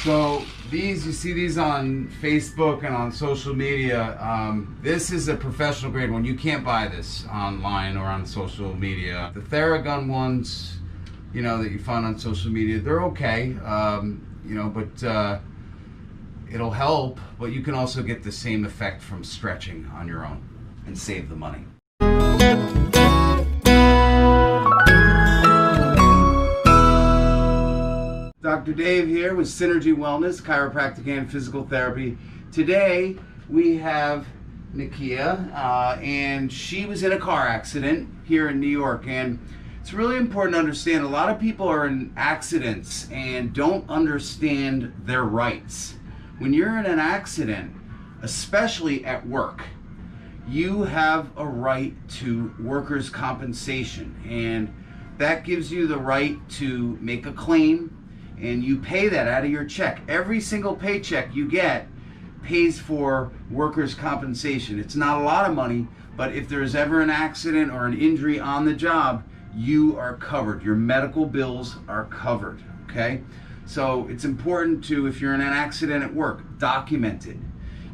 So these, you see these on Facebook and on social media. This is a professional grade one. You can't buy this online or on social media. The Theragun ones, you know, that you find on social media, they're okay, you know, but it'll help, but you can also get the same effect from stretching on your own and save the money. Dr. Dave here with Synergy Wellness, Chiropractic and Physical Therapy. Today we have Nikia, and she was in a car accident here in New York. And it's really important to understand, a lot of people are in accidents and don't understand their rights. When you're in an accident, especially at work, you have a right to workers' compensation, and that gives you the right to make a claim, and you pay that out of your check. Every single paycheck you get pays for workers' compensation. It's not a lot of money, but if there's ever an accident or an injury on the job, you are covered. Your medical bills are covered, okay? So it's important to, if you're in an accident at work, document it.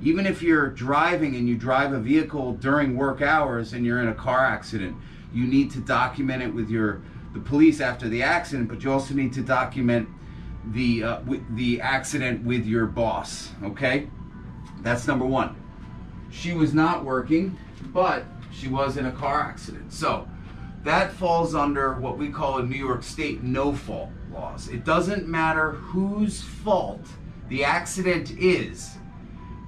Even if you're driving and you drive a vehicle during work hours and you're in a car accident, you need to document it with the police after the accident, but you also need to document the accident with your boss, okay? That's number one. She was not working, but she was in a car accident. So that falls under what we call in New York State no-fault laws. It doesn't matter whose fault the accident is,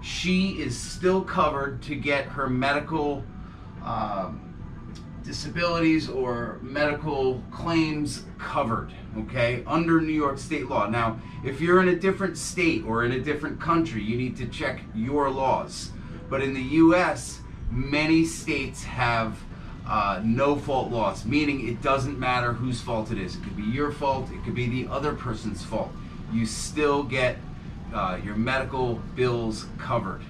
she is still covered to get her medical disabilities or medical claims covered, okay, under New York State law. Now, if you're in a different state or in a different country, you need to check your laws. But in the US, many states have no-fault laws, meaning it doesn't matter whose fault it is. It could be your fault, it could be the other person's fault. You still get your medical bills covered.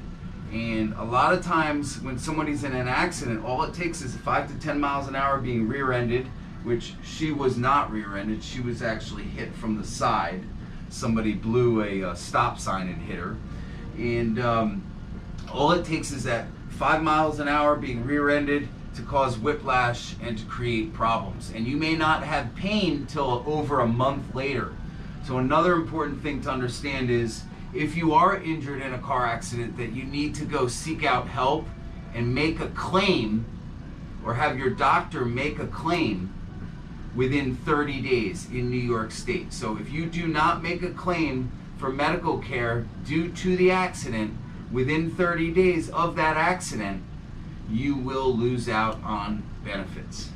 And a lot of times when somebody's in an accident, all it takes is 5 to 10 miles an hour being rear-ended, which she was not rear-ended. She was actually hit from the side. Somebody blew a stop sign and hit her. And all it takes is that 5 miles an hour being rear-ended to cause whiplash and to create problems. And you may not have pain till over a month later. So another important thing to understand is, if you are injured in a car accident, that you need to go seek out help and make a claim, or have your doctor make a claim within 30 days in New York State. So if you do not make a claim for medical care due to the accident within 30 days of that accident, you will lose out on benefits.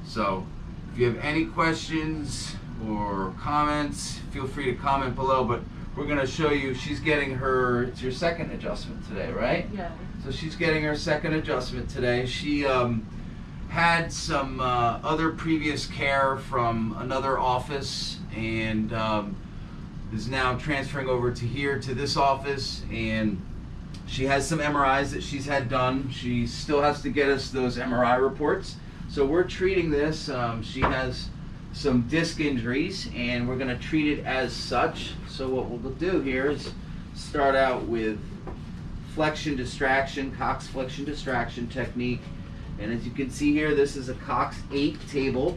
So if you have any questions or comments, feel free to comment below. But we're going to show you, she's getting her, it's your second adjustment today, right? Yeah. So she's getting her second adjustment today. She had some other previous care from another office, and is now transferring over to here, to this office, and she has some MRIs that she's had done. She still has to get us those MRI reports. So we're treating this. She has some disc injuries, and we're going to treat it as such. So what we'll do here is start out with flexion distraction, Cox flexion distraction technique. And as you can see here, this is a Cox 8 table.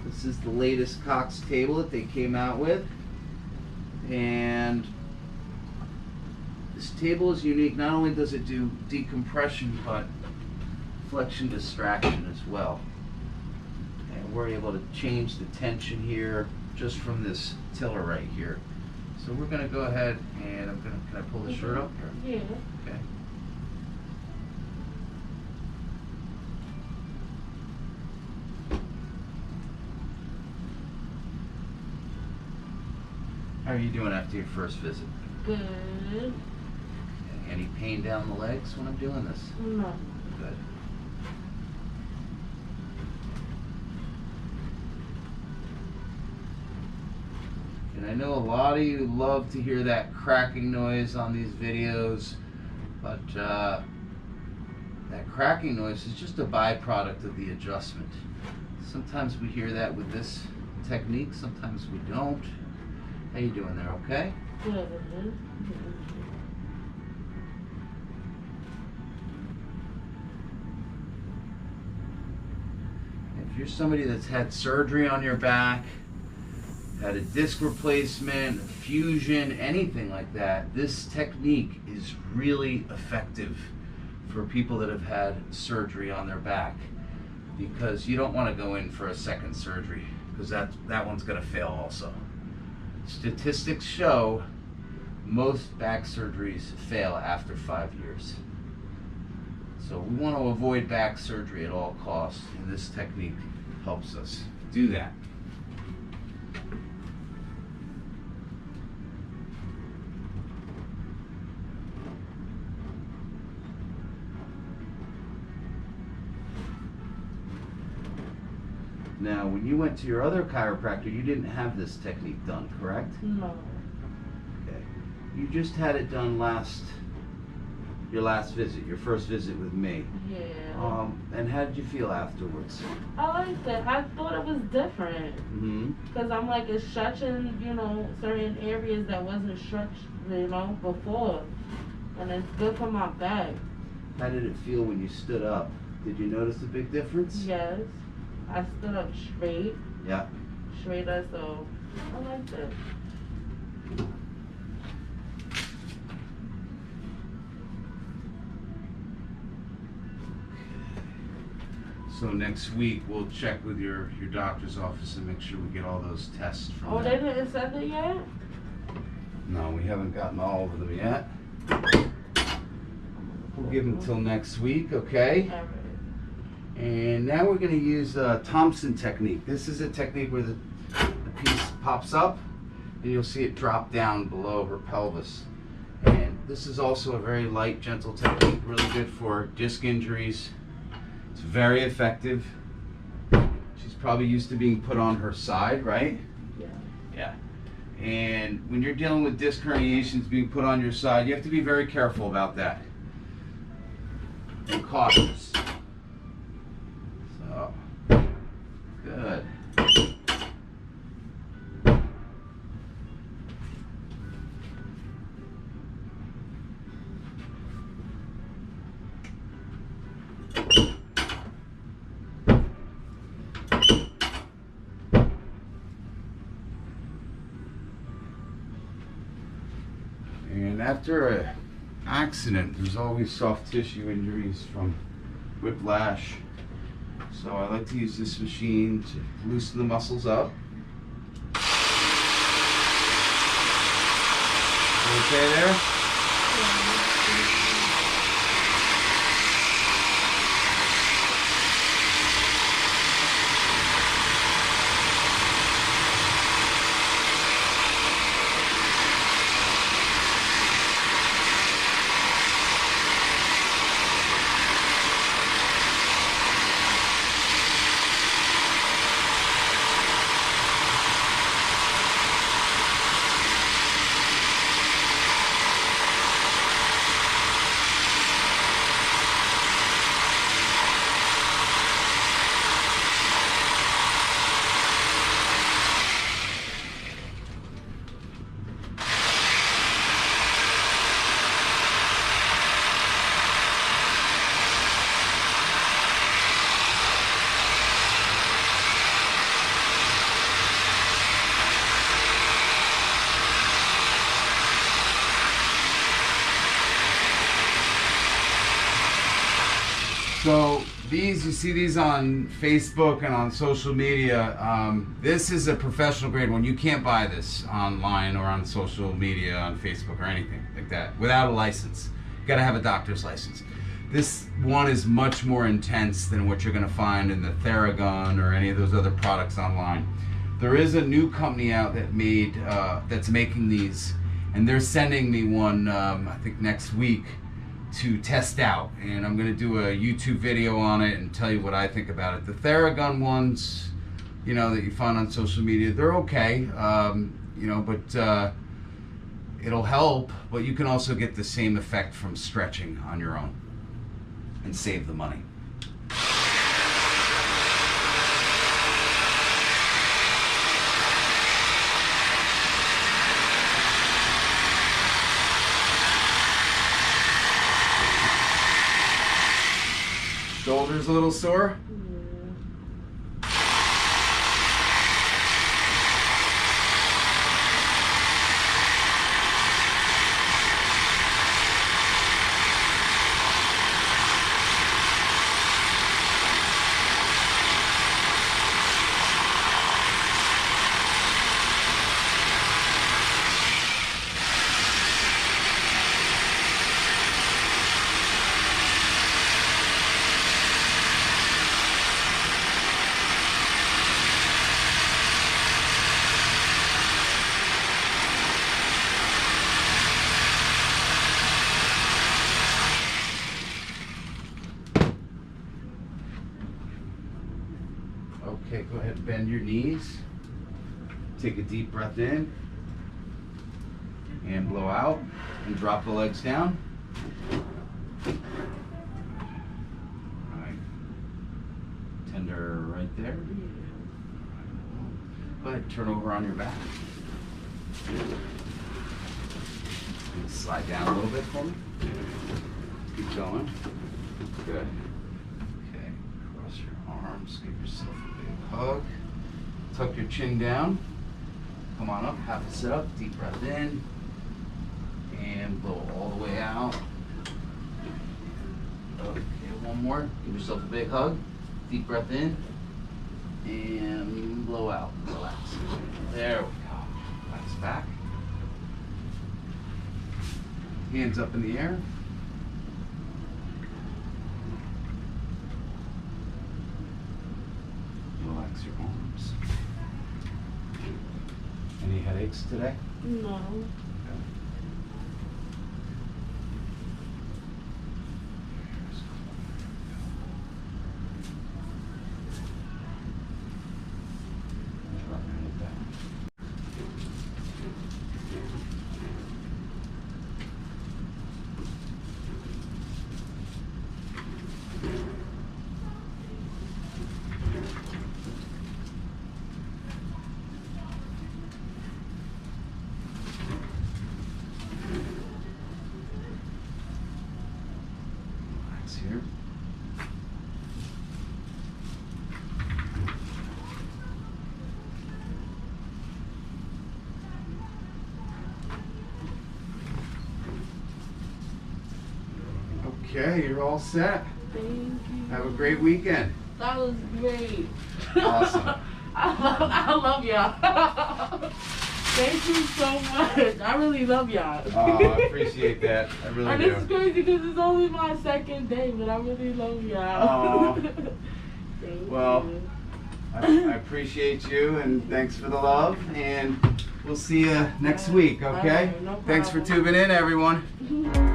This is the latest Cox table that they came out with. And this table is unique. Not only does it do decompression, but flexion distraction as well. And we're able to change the tension here just from this tiller right here. So we're going to go ahead and can I pull the shirt up? Or? Yeah. Okay. How are you doing after your first visit? Good. Any pain down the legs when I'm doing this? No. Good. And I know a lot of you love to hear that cracking noise on these videos, but that cracking noise is just a byproduct of the adjustment. Sometimes we hear that with this technique, sometimes we don't. How you doing there, okay? Good. If you're somebody that's had surgery on your back, had a disc replacement, fusion, anything like that, this technique is really effective for people that have had surgery on their back, because you don't want to go in for a second surgery, because that one's going to fail also. Statistics show most back surgeries fail after 5 years. So we want to avoid back surgery at all costs, and this technique helps us do that. Now, when you went to your other chiropractor, you didn't have this technique done, correct? No. Okay. You just had it done your last visit, your first visit with me. Yeah. And how did you feel afterwards? I liked it. I thought it was different. Mm-hmm. Because I'm like, it's stretching, certain areas that wasn't stretched, before. And it's good for my back. How did it feel when you stood up? Did you notice a big difference? Yes. I stood up straight. Yeah. Straighter, so I liked it. So next week we'll check with your doctor's office and make sure we get all those tests from Oh, them. they didn't send it yet? No, we haven't gotten all of them yet. We'll give them till next week, okay? All right. And now we're going to use Thompson technique. This is a technique where the piece pops up and you'll see it drop down below her pelvis. And this is also a very light, gentle technique, really good for disc injuries. It's very effective. She's probably used to being put on her side, right? Yeah. Yeah. And when you're dealing with disc herniations being put on your side, you have to be very careful about that and cautious. So, good. And after an accident, there's always soft tissue injuries from whiplash. So I like to use this machine to loosen the muscles up. Okay there? So these, you see these on Facebook and on social media. This is a professional grade one. You can't buy this online or on social media, on Facebook or anything like that without a license. You gotta have a doctor's license. This one is much more intense than what you're gonna find in the Theragun or any of those other products online. There is a new company out that that's making these, and they're sending me one, I think next week, to test out, and I'm going to do a YouTube video on it and tell you what I think about it. The Theragun ones, that you find on social media, they're okay, but it'll help, but you can also get the same effect from stretching on your own and save the money. Shoulders a little sore? Okay, go ahead and bend your knees. Take a deep breath in and blow out and drop the legs down. All right. Tender right there. Go ahead, turn over on your back. Slide down a little bit for me. Keep going. Good. Okay, cross your arms, give yourself a big hug. Tuck your chin down. Come on up, half a sit up, deep breath in. And blow all the way out. Okay, one more. Give yourself a big hug. Deep breath in. And blow out. Relax. There we go. Relax back. Hands up in the air. Relax your arms. Any headaches today? No. Okay. Drop your head down. Relax here. Okay, you're all set. Thank you. Have a great weekend. That was great. Awesome. I love y'all. Thank you so much. I really love y'all. Oh, I appreciate that. I really And do. it's crazy because it's only my second day, but I really love y'all. Aw. Thank Well, you. I appreciate you, and thanks for the love, and we'll see you next week, okay? All right, no Thanks for problem. tuning in, everyone.